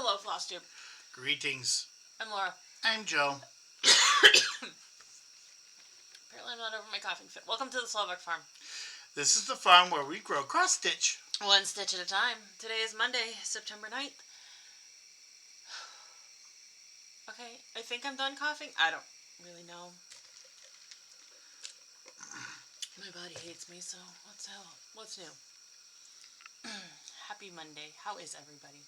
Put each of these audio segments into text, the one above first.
Hello, flosstube. Greetings. I'm Laura. I'm Joe. Apparently I'm not over my coughing fit. Welcome to the Slovak Farm. This is the farm where we grow cross-stitch. One stitch at a time. Today is Monday, September 9th. Okay, I think I'm done coughing. I don't really know. My body hates me, so what's new? Happy Monday. How is everybody?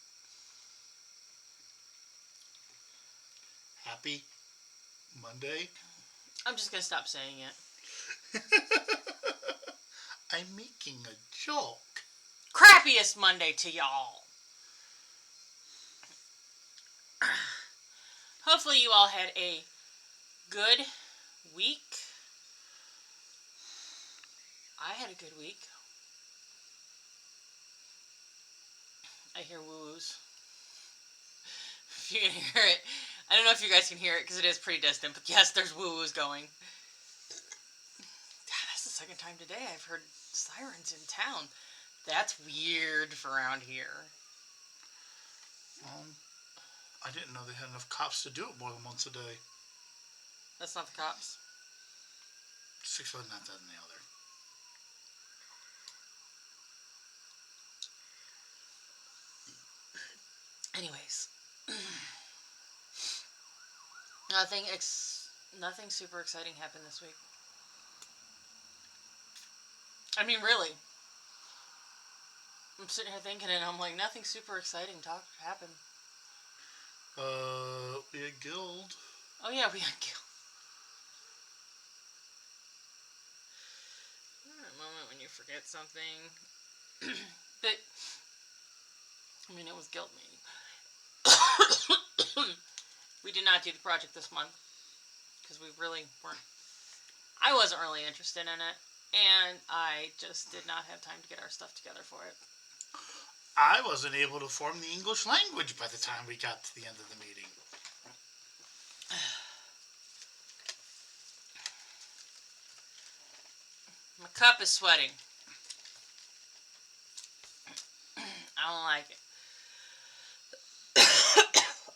Happy Monday? I'm just going to stop saying it. I'm making a joke. Crappiest Monday to y'all. Hopefully you all had a good week. I had a good week. I hear woo-woos. If you can hear it. I don't know if you guys can hear it because it is pretty distant, but yes, there's woo-woos going. That's the second time today I've heard sirens in town. That's weird for around here. I didn't know they had enough cops to do it more than once a day. That's not the cops. 6 one, not that and the other. Anyways. Nothing super exciting happened this week. I mean, really. I'm sitting here thinking and I'm like, nothing super exciting happened. We had Guild. Oh yeah, we had Guild. A moment when you forget something. But, I mean, it was Guild meeting. We did not do the project this month. Because we really weren't. I wasn't really interested in it. And I just did not have time to get our stuff together for it. I wasn't able to form the English language by the time we got to the end of the meeting. My cup is sweating. I don't like it.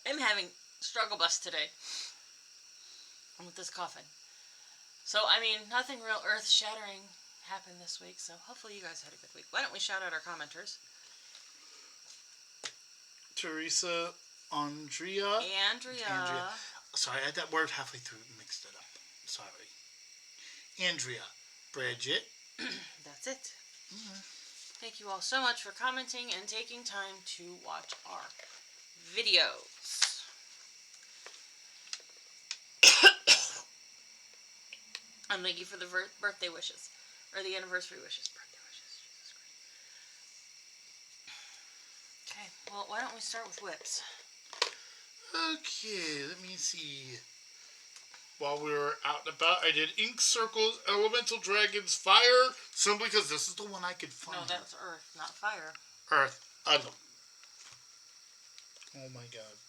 I'm having struggle bus today with this coughing. So, I mean, nothing real earth-shattering happened this week, so hopefully you guys had a good week. Why don't we shout out our commenters? Teresa, Andrea. Sorry, I had that word halfway through and mixed it up. Sorry. Andrea, Bridget. That's it. Mm-hmm. Thank you all so much for commenting and taking time to watch our videos. And thank you for the birthday wishes. Or the anniversary wishes. Birthday wishes. Jesus Christ. Okay, well, why don't we start with whips? Okay, let me see. While we were out and about, I did Ink Circles, Elemental Dragons, Fire, simply because this is the one I could find. No, that's Earth, not Fire. Earth. Oh my god.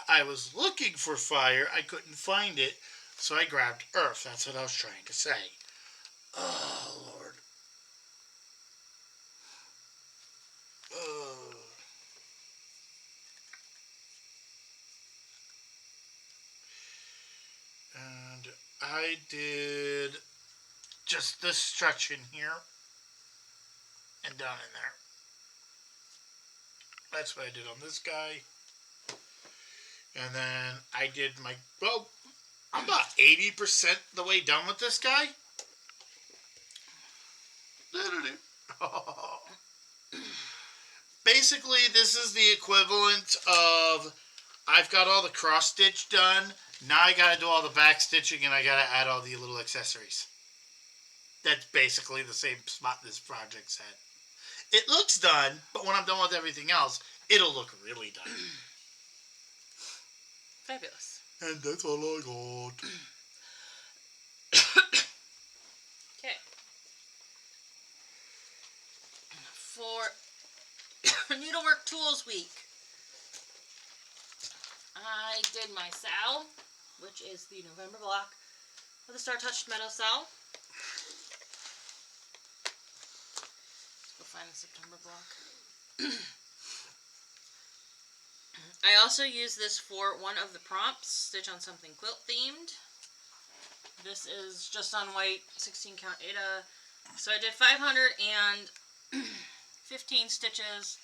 I was looking for Fire, I couldn't find it, so I grabbed Earth. That's what I was trying to say. Oh, Lord. And I did just this stretch in here and down in there. That's what I did on this guy. And then I did my, well, I'm about 80% the way done with this guy. Basically, this is the equivalent of, I've got all the cross stitch done. Now I got to do all the back stitching and I got to add all the little accessories. That's basically the same spot this project's at. It looks done, but when I'm done with everything else, it'll look really done. Fabulous. And that's all I got. Okay. For Needlework Tools Week, I did my SAL, which is the November block of the Star Touched Meadow SAL. find the September block. I also use this for one of the prompts, stitch on something quilt themed. This is just on white, 16 count Ada. So I did 515 stitches.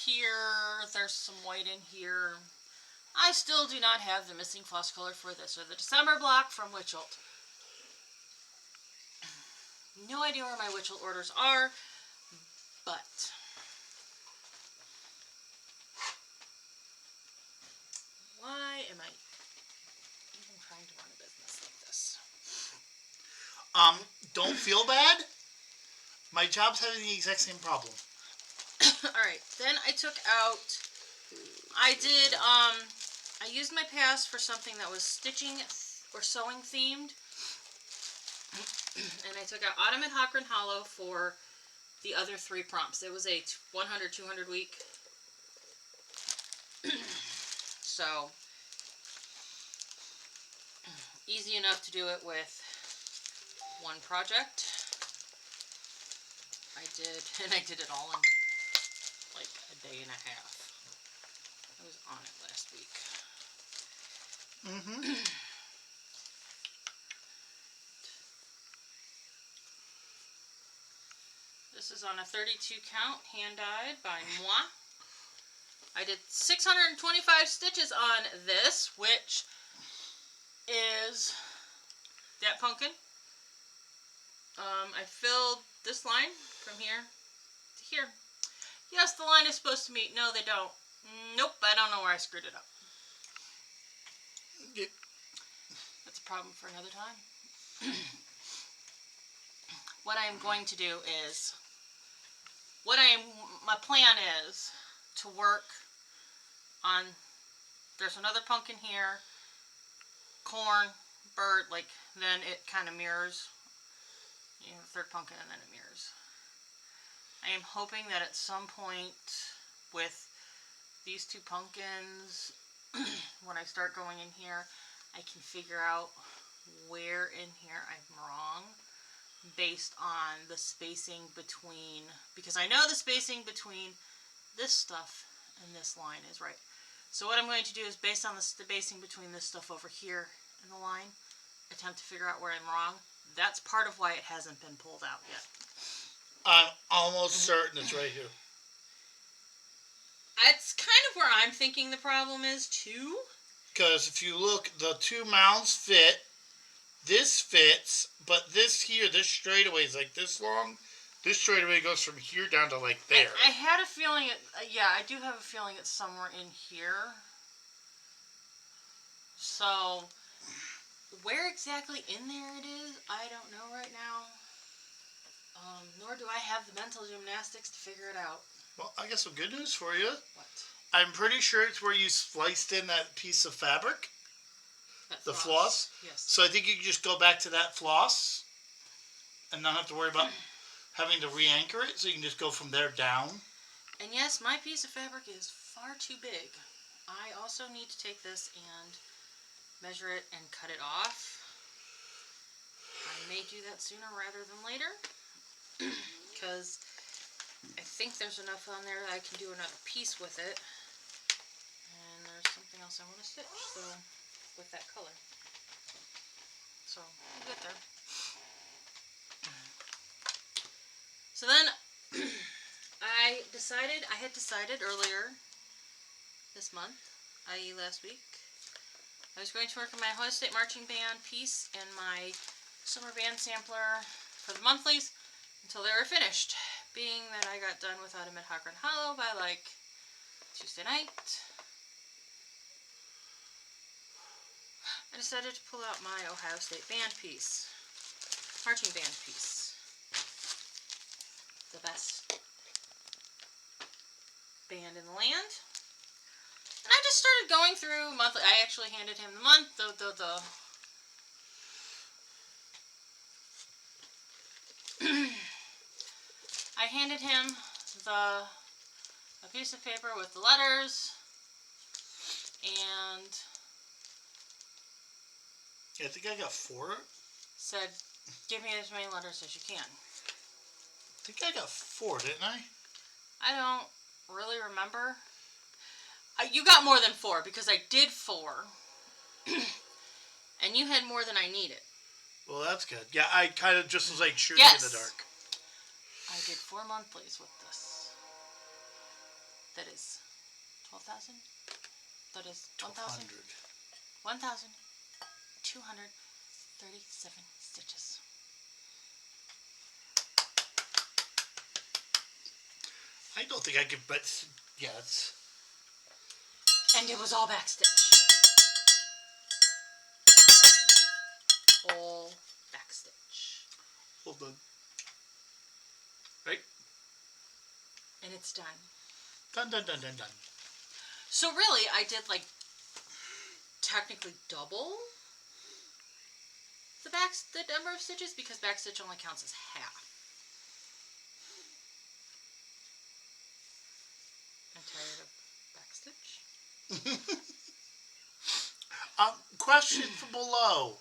Here, there's some white in here. I still do not have the missing floss color for this, or the December block from Witchelt. No idea where my Witchelt orders are, but why am I even trying to run a business like this? Don't feel bad. My job's having the exact same problem. Alright, then I took out, I used my pass for something that was stitching or sewing themed. And I took out Autumn at Hockran Hollow for the other 3 prompts. It was a 100-200 week. So, easy enough to do it with one project. I did it all in like a day and a half. I was on it last week. This is on a 32 count, hand-dyed by moi. I did 625 stitches on this, which is that pumpkin. I filled this line from here to here. Yes, the line is supposed to meet. No, they don't. Nope, I don't know where I screwed it up. That's a problem for another time. What I am going to do is, my plan is to work on, there's another pumpkin here, corn, bird, like, then it kind of mirrors, you know, the third pumpkin, and then it mirrors. I am hoping that at some point with these 2 pumpkins, when I start going in here, I can figure out where in here I'm wrong based on the spacing between, because I know the spacing between this stuff and this line is right. So what I'm going to do is, based on the spacing between this stuff over here and the line, attempt to figure out where I'm wrong. That's part of why it hasn't been pulled out yet. I'm almost certain it's right here. That's kind of where I'm thinking the problem is too. Because if you look, the 2 mounds fit. This fits, but this here, this straightaway is like this long. This straightaway goes from here down to like there. I had a feeling yeah, I do have a feeling it's somewhere in here. So, where exactly in there it is, I don't know right now. Nor do I have the mental gymnastics to figure it out. Well, I got some good news for you. What? I'm pretty sure it's where you spliced in that piece of fabric. The floss. Yes. So I think you can just go back to that floss and not have to worry about having to re-anchor it. So you can just go from there down. And yes, my piece of fabric is far too big. I also need to take this and measure it and cut it off. I may do that sooner rather than later. Because I think there's enough on there that I can do another piece with it. And there's something else I want to stitch, so with that color. So we'll get there. So then I had decided earlier this month, i.e. last week, I was going to work on my Ohio State Marching Band piece and my summer band sampler for the monthlies until they were finished. Being that I got done with Autumn at Hockran Hollow by like Tuesday night, I decided to pull out my Ohio State band piece, marching band piece. The best band in the land. And I just started going through monthly. I actually handed him the month, I handed him a piece of paper with the letters, and I think I got 4. said, give me as many letters as you can. think I got 4, didn't I? I don't really remember. You got more than 4 because I did 4. And you had more than I needed. Well, that's good. Yeah, I kind of just was like shooting in the dark. I did 4 monthlies with this. That is 12,000. That is 1,000. 1,237 stitches. I don't think I could, but yeah, it's... And it was all backstitch. All backstitch. Well done. Right? And it's done. Done, done, done, done, done. So really, I did like technically double the number of stitches because backstitch only counts as half. I'm tired of backstitch. Question from below.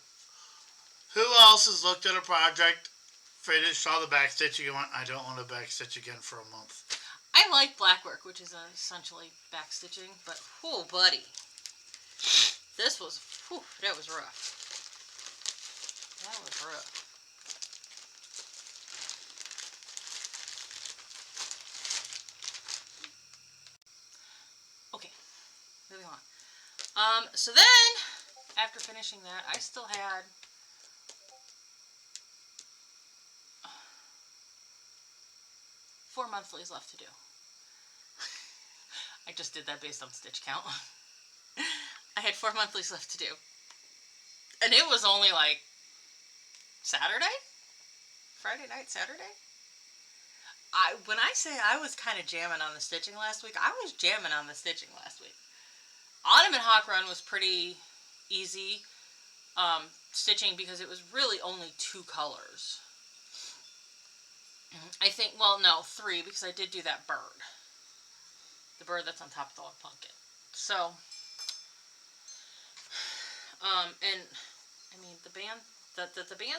Who else has looked at a project, finished all the backstitching, and went, I don't want to backstitch again for a month? I like blackwork, which is essentially backstitching, but whoa, buddy. This was, whew, that was rough. That was rough. Okay, moving on. So then, after finishing that, I still had four monthlies left to do. I just did that based on stitch count. I had 4 monthlies left to do. And it was only like Saturday? Friday night, Saturday? When I say I was kind of jamming on the stitching last week, I was jamming on the stitching last week. Autumn and Hawk Run was pretty easy stitching because it was really only 2 colors. I think, well, no, 3 because I did do that bird. The bird that's on top of the log pumpkin. So, and I mean the band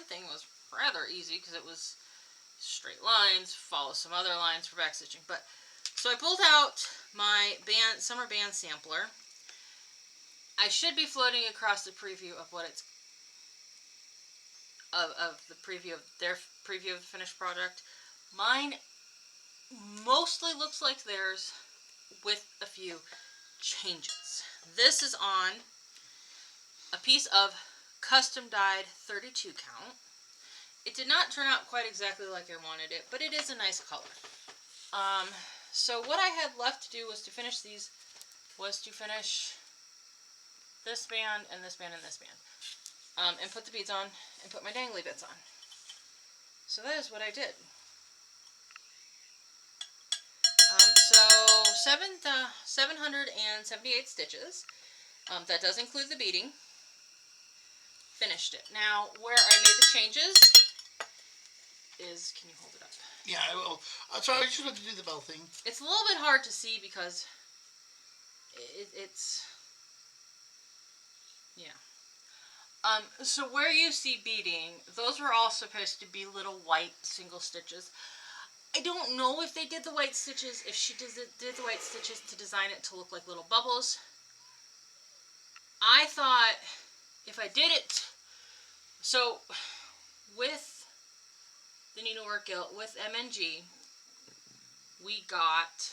thing was rather easy because it was straight lines, follow some other lines for backstitching. But so I pulled out my summer band sampler. I should be floating across the preview of what it's of the preview of their preview of the finished project. Mine mostly looks like theirs with a few changes. This is on a piece of custom dyed 32 count. It did not turn out quite exactly like I wanted it, but it is a nice color. So what I had left to do was to finish these, this band and this band and this band. And put the beads on and put my dangly bits on. So that is what I did. So 778 stitches. That does include the beading. Finished it. Now, where I made the changes is, can you hold it up? Yeah, I will. Sorry, I should have to do the bell thing. It's a little bit hard to see because it's, yeah. So where you see beading, those were all supposed to be little white single stitches. I don't know if they did the white stitches, if she did the white stitches to design it to look like little bubbles. I thought if I did it, so with the Needlework Guild, with MNG, we got,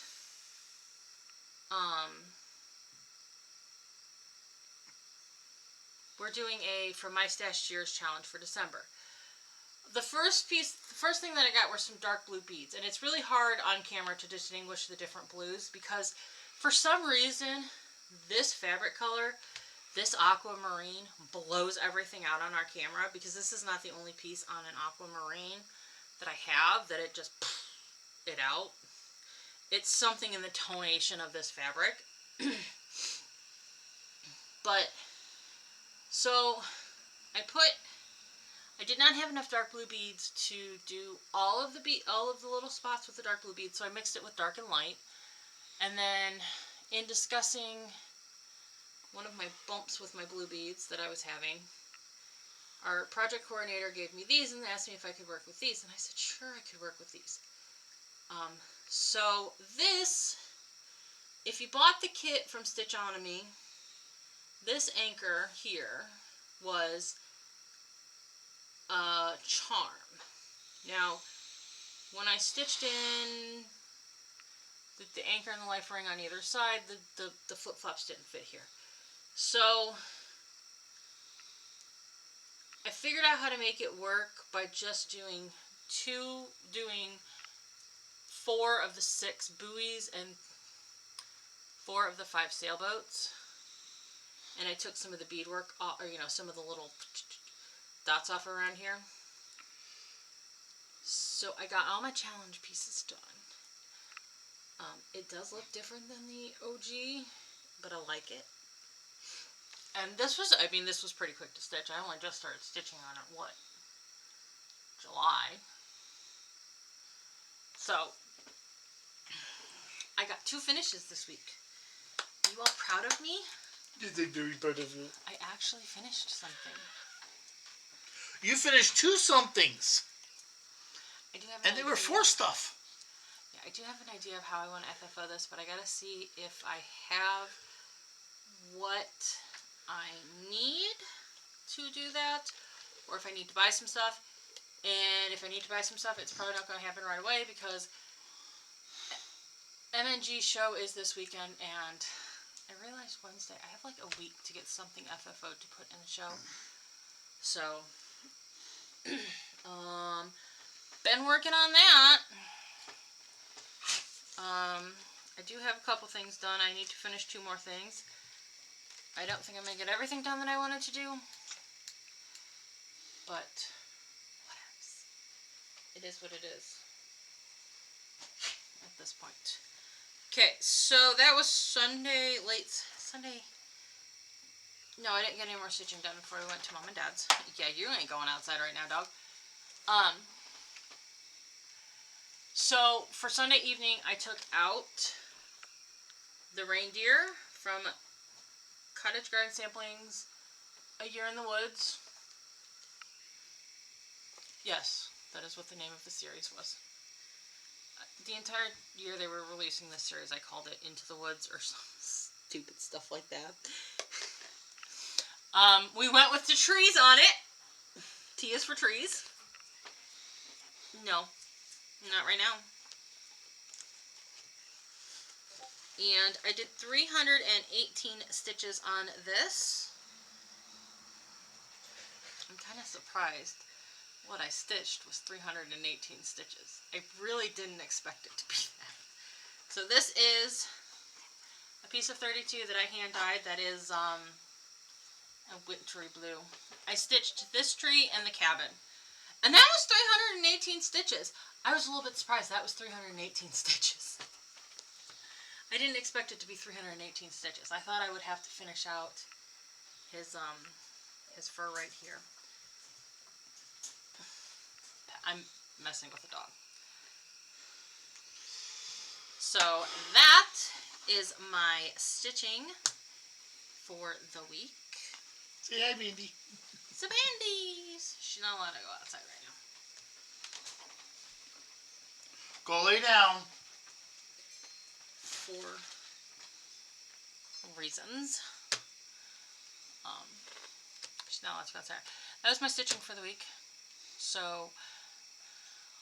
we're doing a From My Stash Years challenge for December. The first thing that I got were some dark blue beads, and it's really hard on camera to distinguish the different blues because for some reason this fabric color, this aquamarine, blows everything out on our camera because this is not the only piece on an aquamarine that I have that it just it out. It's something in the tonation of this fabric. But so I did not have enough dark blue beads to do all of the little spots with the dark blue beads, so I mixed it with dark and light. And then in discussing one of my bumps with my blue beads that I was having, our project coordinator gave me these and asked me if I could work with these, and I said sure I could work with these. So this, if you bought the kit from Stitchonomy, this anchor here was a charm. Now, when I stitched in the anchor and the life ring on either side, the flip-flops didn't fit here. So I figured out how to make it work by just doing 4 of the 6 buoys and 4 of the 5 sailboats. And I took some of the beadwork, or some of the little dots off around here. So I got all my challenge pieces done. It does look different than the OG, but I like it. And this was pretty quick to stitch. I only just started stitching on it, July. So, I got 2 finishes this week. Are you all proud of me? Yes, I'm very proud of you. I actually finished something. You finished 2 somethings. I do have and they were 4 stuff. Yeah, I do have an idea of how I want to FFO this, but I gotta see if I have what I need to do that, or if I need to buy some stuff. And if I need to buy some stuff, it's probably not going to happen right away because MNG show is this weekend, and I realized Wednesday I have like a week to get something FFO'd to put in the show. So, been working on that. I do have a couple things done. I need to finish 2 more things. I don't think I'm going to get everything done that I wanted to do, but whatever. It is what it is at this point. Okay, so that was Sunday. No, I didn't get any more stitching done before we went to Mom and Dad's. Yeah, you ain't going outside right now, dog. So for Sunday evening, I took out the reindeer from Cottage Garden Samplings, A Year in the Woods. Yes, that is what the name of the series was. The entire year they were releasing this series, I called it Into the Woods or some stupid stuff like that. We went with the trees on it. T is for trees. No, not right now. And I did 318 stitches on this. I'm kind of surprised. What I stitched was 318 stitches. I really didn't expect it to be that. So this is a piece of 32 that I hand dyed that is a wintry blue. I stitched this tree and the cabin. And that was 318 stitches. I was a little bit surprised that was 318 stitches. I didn't expect it to be 318 stitches. I thought I would have to finish out his fur right here. I'm messing with the dog. So that is my stitching for the week. Say hi, Mandy. It's a Bandy's. She's not allowed to go outside right now. Go lay down. For reasons. She's not allowed to go outside. That was my stitching for the week. So,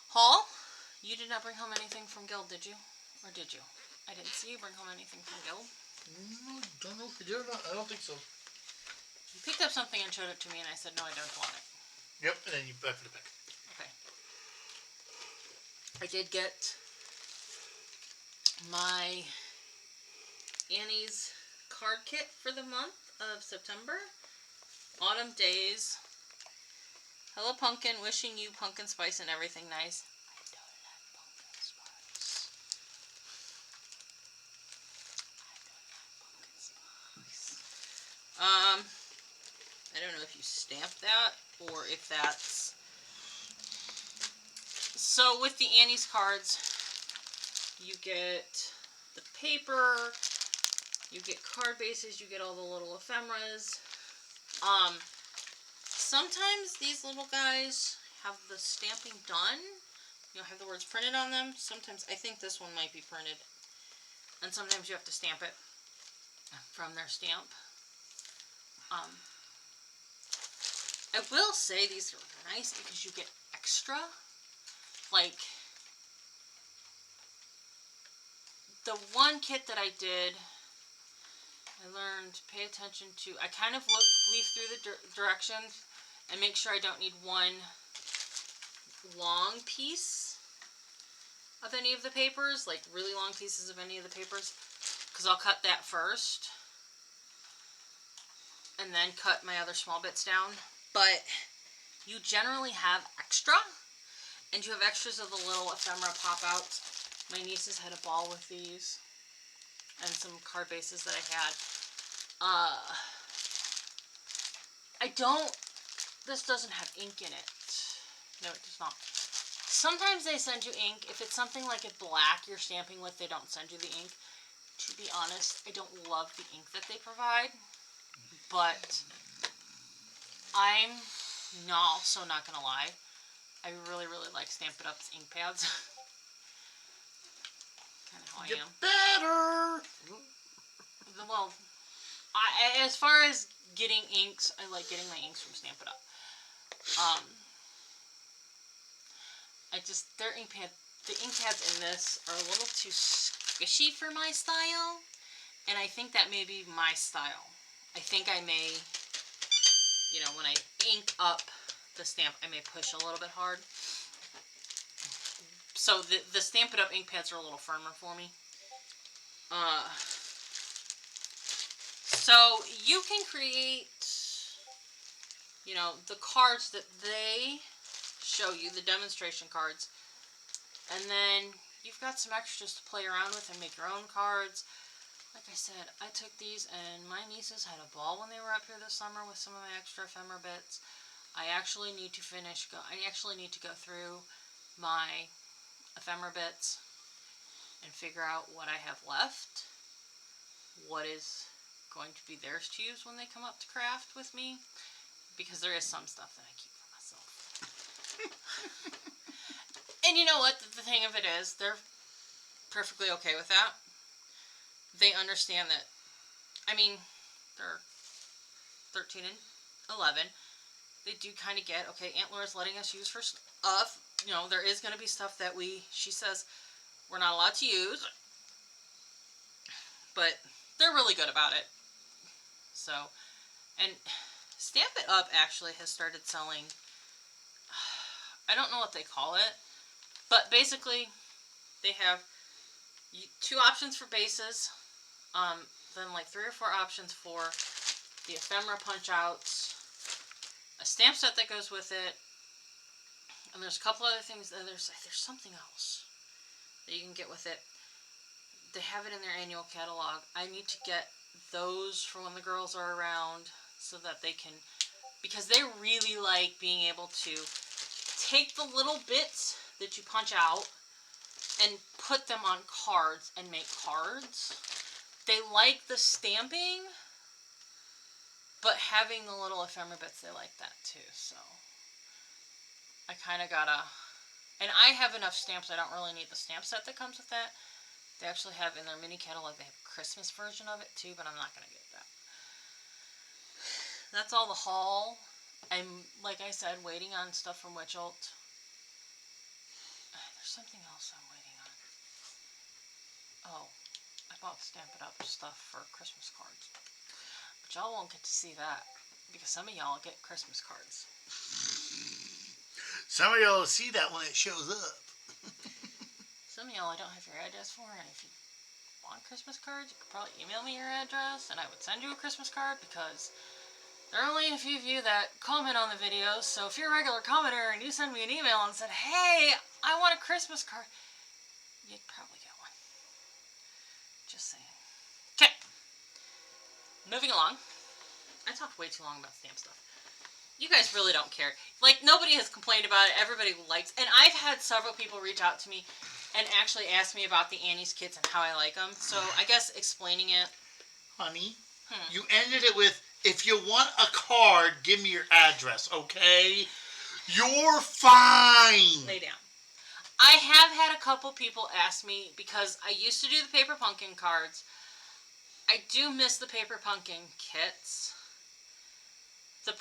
Hall, you did not bring home anything from Guild, did you? Or did you? I didn't see you bring home anything from Guild. No, don't know if you did or not. I don't think so. You picked up something and showed it to me, and I said, no, I don't want it. Yep, and then you put it back. Okay. I did get my Annie's card kit for the month of September. Autumn Days. Hello, Pumpkin. Wishing you pumpkin spice and everything nice. I don't like pumpkin spice. I don't know if you stamped that or if that's... So with the Annie's cards, you get the paper, you get card bases, you get all the little ephemeras. Sometimes these little guys have the stamping done, have the words printed on them. Sometimes, I think this one might be printed. And sometimes you have to stamp it from their stamp. I will say these are nice because you get extra. Like, the one kit that I did, I learned pay attention to, I kind of leaf through the directions and make sure I don't need one long piece of any of the papers, like really long pieces of any of the papers, because I'll cut that first and then cut my other small bits down. But you generally have extra, and you have extras of the little ephemera pop-outs. My nieces had a ball with these, and some card bases that I had. This doesn't have ink in it. No, it does not. Sometimes they send you ink. If it's something like a black you're stamping with, they don't send you the ink. To be honest, I don't love the ink that they provide, but I'm also not gonna lie. I really, really like Stampin' Up's ink pads. Kind of how I am. Better. Well, as far as getting inks, I like getting my inks from Stampin' Up. Their ink pad, the ink pads in this are a little too squishy for my style, and I think that may be my style. I think I may, when I ink up the stamp, I may push a little bit hard. So the Stampin' Up ink pads are a little firmer for me. So you can create, the cards that they show you, the demonstration cards, and then you've got some extras to play around with and make your own cards. Like I said, I took these and my nieces had a ball when they were up here this summer with some of my extra ephemera bits. I actually need to go through my ephemera bits and figure out what I have left, what is going to be theirs to use when they come up to craft with me, because there is some stuff that I keep for myself. And you know what? The thing of it is, they're perfectly okay with that. They understand that, they're 13 and 11. They do kind of get, okay, Aunt Laura's letting us use her stuff. There is going to be stuff that she says we're not allowed to use. But they're really good about it. So, and Stampin' Up actually has started selling, I don't know what they call it, but basically they have 2 options for bases, then like 3 or 4 options for the ephemera punch outs, a stamp set that goes with it, and there's a couple other things. There's something else that you can get with it. They have it in their annual catalog. I need to get those for when the girls are around so that they can, because they really like being able to take the little bits that you punch out and put them on cards and make cards. They like the stamping, but having the little ephemera bits, they like that too. So I kind of gotta, and I have enough stamps. I don't really need the stamp set that comes with that. They actually have in their mini catalog, they have a Christmas version of it too, but I'm not gonna get that. That's all the haul. I'm, like I said, waiting on stuff from Witchelt. There's something else I'm waiting on. Oh, I bought Stampin' Up stuff for Christmas cards. But y'all won't get to see that, because some of y'all get Christmas cards. Some of y'all will see that when it shows up. Some of y'all I don't have your address for, and if you want Christmas cards, you could probably email me your address, and I would send you a Christmas card, because there are only a few of you that comment on the videos. So if you're a regular commenter and you send me an email and said, hey, I want a Christmas card, you'd probably get one. Just saying. Okay. Moving along. I talked way too long about stamp stuff. You guys really don't care. Like, nobody has complained about it. Everybody likes it. And I've had several people reach out to me and actually ask me about the Annie's kits and how I like them. So I guess explaining it. Honey, you ended it with, if you want a card, give me your address, okay? You're fine. Lay down. I have had a couple people ask me, because I used to do the paper pumpkin cards. I do miss the paper pumpkin kits. The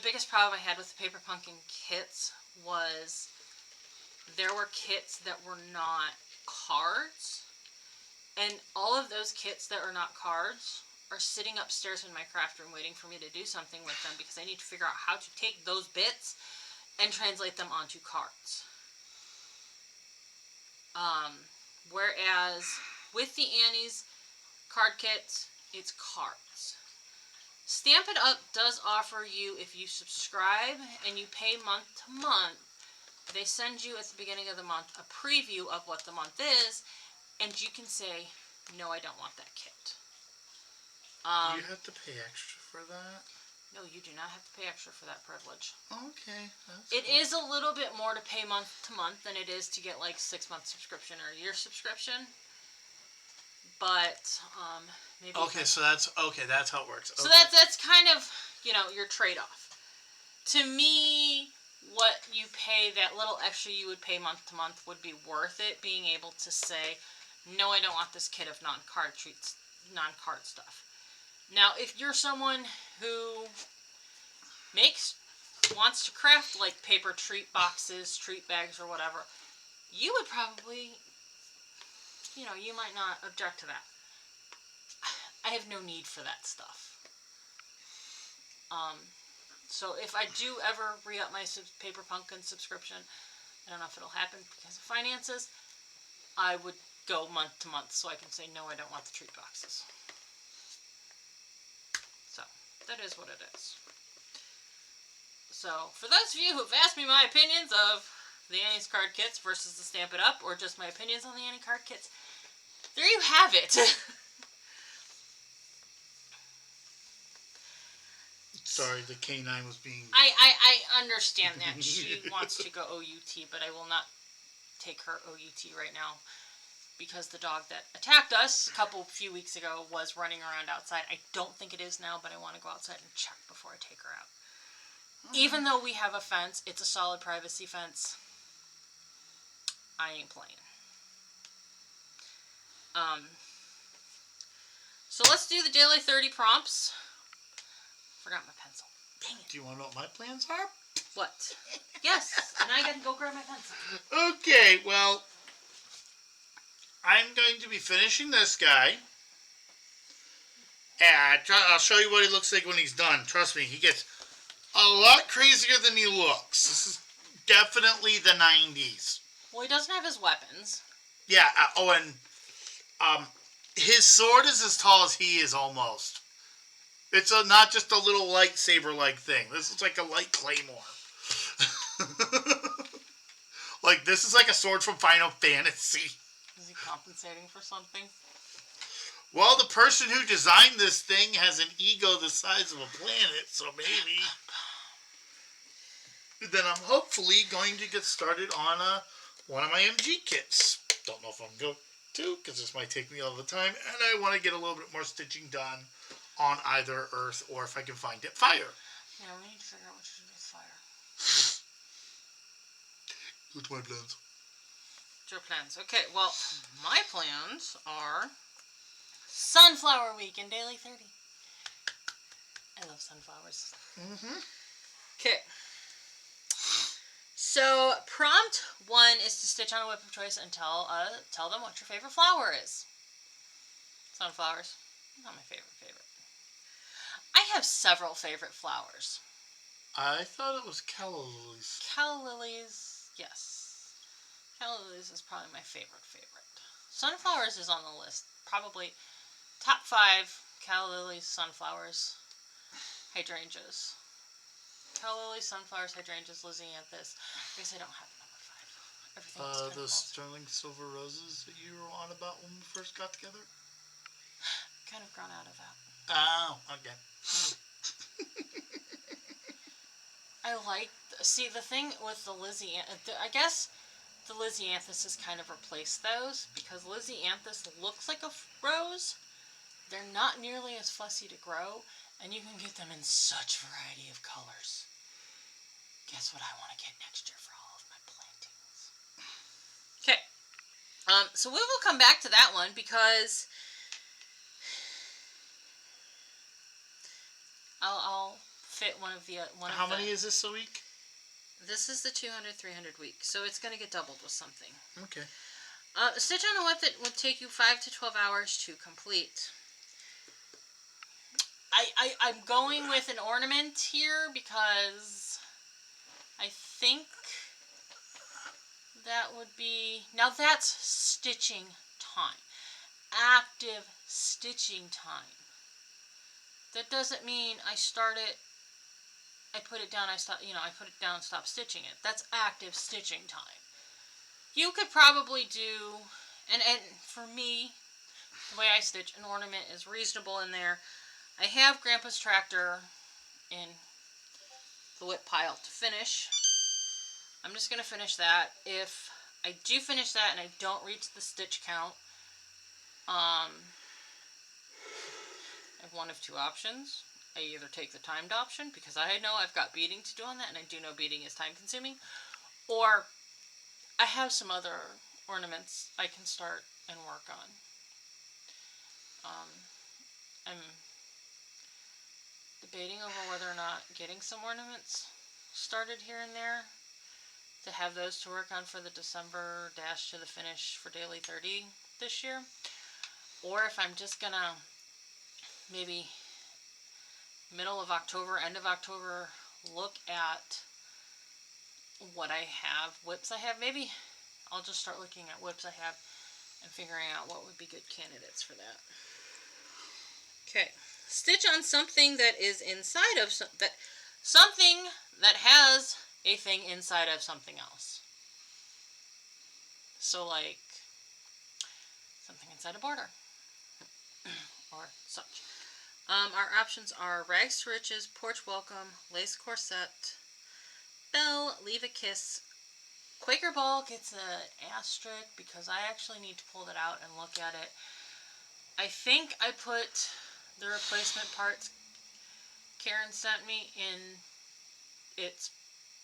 biggest problem I had with the paper pumpkin kits was there were kits that were not cards. And all of those kits that are not cards are sitting upstairs in my craft room waiting for me to do something with them, because I need to figure out how to take those bits and translate them onto cards. Whereas with the Annie's card kits, it's cards. Stamp It Up does offer you, if you subscribe and you pay month to month, they send you at the beginning of the month a preview of what the month is, and you can say, no, I don't want that kit. You have to pay extra for that? No, you do not have to pay extra for that privilege. Okay. It is a little bit more to pay month to month than it is to get like 6-month subscription or a year subscription. But maybe. Okay, so that's how it works. Okay. So that's kind of, your trade-off. To me, what you pay, that little extra you would pay month to month, would be worth it, being able to say, no, I don't want this kit of non-card stuff. Now, if you're someone who wants to craft like paper treat boxes, treat bags, or whatever, you would probably, you might not object to that. I have no need for that stuff. So if I do ever re-up my Paper Pumpkin subscription, I don't know if it'll happen because of finances, I would go month to month so I can say, no, I don't want the treat boxes. So, that is what it is. So, for those of you who have asked me my opinions of the Annie's card kits versus the Stamp It Up, or just my opinions on the Annie card kits, there you have it. Sorry, the canine was being... I understand that. She wants to go OUT, but I will not take her OUT right now, because the dog that attacked us a few weeks ago was running around outside. I don't think it is now, but I want to go outside and check before I take her out. Even though we have a fence, it's a solid privacy fence, I ain't playing. So let's do the daily 30 prompts. Forgot my pencil. Dang it. Do you want to know what my plans are? What? Yes, and I gotta go grab my pencil. Okay, well, I'm going to be finishing this guy. And I'll show you what he looks like when he's done. Trust me, he gets a lot crazier than he looks. This is definitely the 90s. Well, he doesn't have his weapons. Yeah, and his sword is as tall as he is almost. It's not just a little lightsaber-like thing. This is like a light claymore. Like, this is like a sword from Final Fantasy. Is he compensating for something? Well, the person who designed this thing has an ego the size of a planet, so maybe. Then I'm hopefully going to get started on one of my MG kits. Don't know if I'm going to, because this might take me all the time, and I want to get a little bit more stitching done on either Earth, or if I can find it, Fire. Yeah, we need to figure out what to do with Fire. What's my plans? What's your plans? Okay, well, my plans are Sunflower Week and Daily 30. I love sunflowers. Mm-hmm. Okay. So, prompt 1 is to stitch on a whip of choice and tell them what your favorite flower is. Sunflowers. Not my favorite. I have several favorite flowers. I thought it was calla lilies. Calla lilies, yes. Calla lilies is probably my favorite. Sunflowers is on the list. Probably top 5, calla lilies, sunflowers, hydrangeas. Calla lilies, sunflowers, hydrangeas, lizzianthus. I guess I don't have number 5. Everything else kind of Those falls. sterling silver roses that you were on about when we first got together? Kind of grown out of that. Oh, okay. The thing with the lizzianthus, I guess the lizzianthus has kind of replaced those, because lizzianthus looks like a rose. They're not nearly as fussy to grow, and you can get them in such variety of colors. Guess what I want to get next year for all of my plantings? So we will come back to that one because I'll fit one of the How many is this a week? This is the 200, 300 week, so it's going to get doubled with something. Okay. Stitch on a whip that would take you 5 to 12 hours to complete. I'm going with an ornament here because I think that would be... Now that's stitching time. Active stitching time. That doesn't mean I start it, I put it down, I stop, I put it down, stop stitching it. That's active stitching time. You could probably do, and for me, the way I stitch, an ornament is reasonable in there. I have Grandpa's tractor in the whip pile to finish. I'm just going to finish that. If I do finish that and I don't reach the stitch count, I have one of two options. I either take the timed option, because I know I've got beading to do on that, and I do know beading is time consuming, or I have some other ornaments I can start and work on. I'm debating over whether or not getting some ornaments started here and there to have those to work on for the December dash to the finish for Daily 30 this year, or if I'm just gonna maybe middle of October, end of October, look at what I have, whips I have. Maybe I'll just start looking at whips I have and figuring out what would be good candidates for that. Okay, stitch on something that is inside of something that has a thing inside of something else. So like something inside a border or such. Our options are Rags to Riches, Porch Welcome, Lace Corset, Belle, Leave a Kiss. Quaker Ball gets an asterisk because I actually need to pull that out and look at it. I think I put the replacement parts Karen sent me in its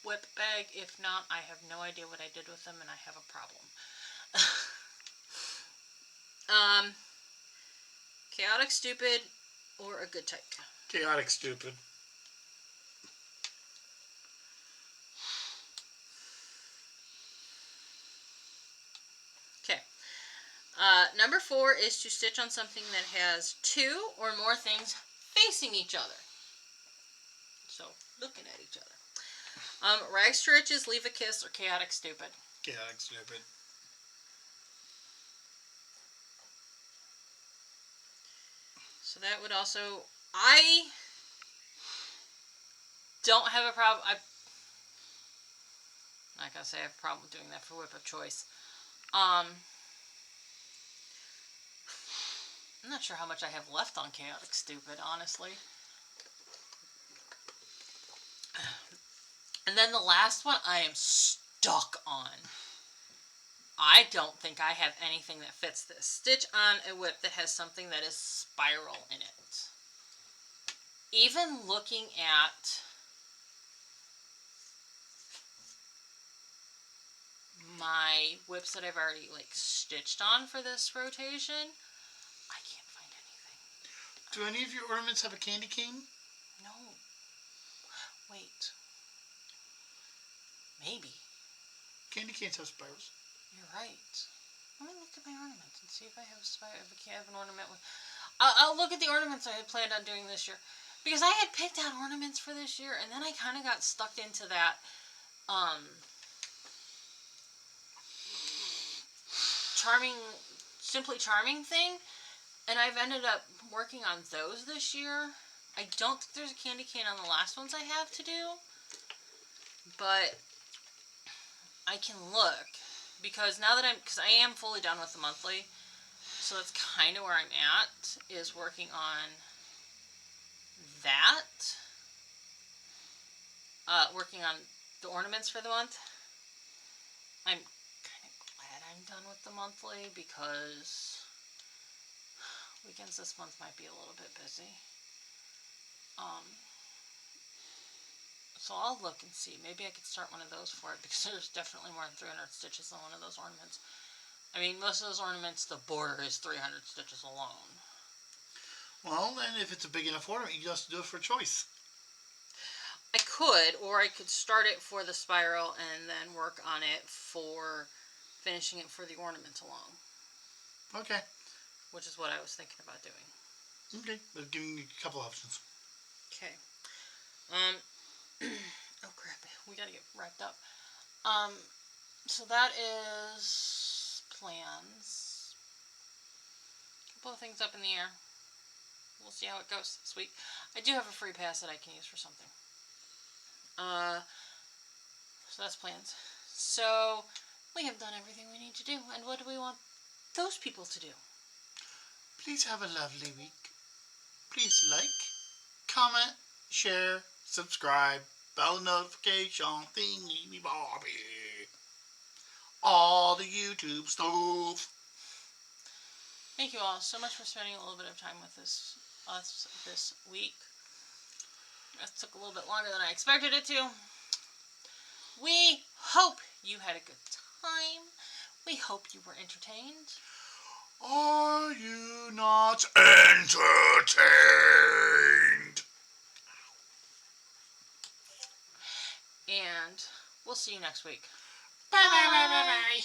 whip bag. If not, I have no idea what I did with them and I have a problem. Chaotic Stupid or a good type? Chaotic Stupid. Okay. Number 4 is to stitch on something that has 2 or more things facing each other. So, looking at each other. Rags to Riches, Leave a Kiss, or Chaotic Stupid? Chaotic Stupid. So that would also... I don't have a problem... I'm not going to say I have a problem with doing that for whip of choice. I'm not sure how much I have left on Chaotic Stupid, honestly. And then the last one I am stuck on. I don't think I have anything that fits this. Stitch on a whip that has something that is spiral in it. Even looking at my whips that I've already stitched on for this rotation, I can't find anything. Do any of your ornaments have a candy cane? No. Wait. Maybe. Candy canes have spirals. You're right. Let me look at my ornaments and see if I have an ornament with... I'll look at the ornaments I had planned on doing this year. Because I had picked out ornaments for this year, and then I kind of got stuck into that Simply Charming thing, and I've ended up working on those this year. I don't think there's a candy cane on the last ones I have to do, but I can look, because now that because I am fully done with the monthly, so that's kind of where I'm at, is working on that, working on the ornaments for the month. I'm kind of glad I'm done with the monthly, because weekends this month might be a little bit busy. So I'll look and see. Maybe I could start one of those for it, because there's definitely more than 300 stitches on one of those ornaments. I mean, most of those ornaments, the border is 300 stitches alone. Well, then if it's a big enough ornament, you just do it for choice. I could, or I could start it for the spiral and then work on it for finishing it for the ornament alone. Okay. Which is what I was thinking about doing. Okay. They're giving you a couple options. Okay. Oh crap, we gotta get wrapped up. So that is plans. A couple of things up in the air. We'll see how it goes this week. I do have a free pass that I can use for something. So that's plans. So we have done everything we need to do. And what do we want those people to do? Please have a lovely week. Please like, comment, share, subscribe, bell notification, thingy bobby. All the YouTube stuff. Thank you all so much for spending a little bit of time with us this week. It took a little bit longer than I expected it to. We hope you had a good time. We hope you were entertained. Are you not entertained? And we'll see you next week. Bye bye bye bye bye.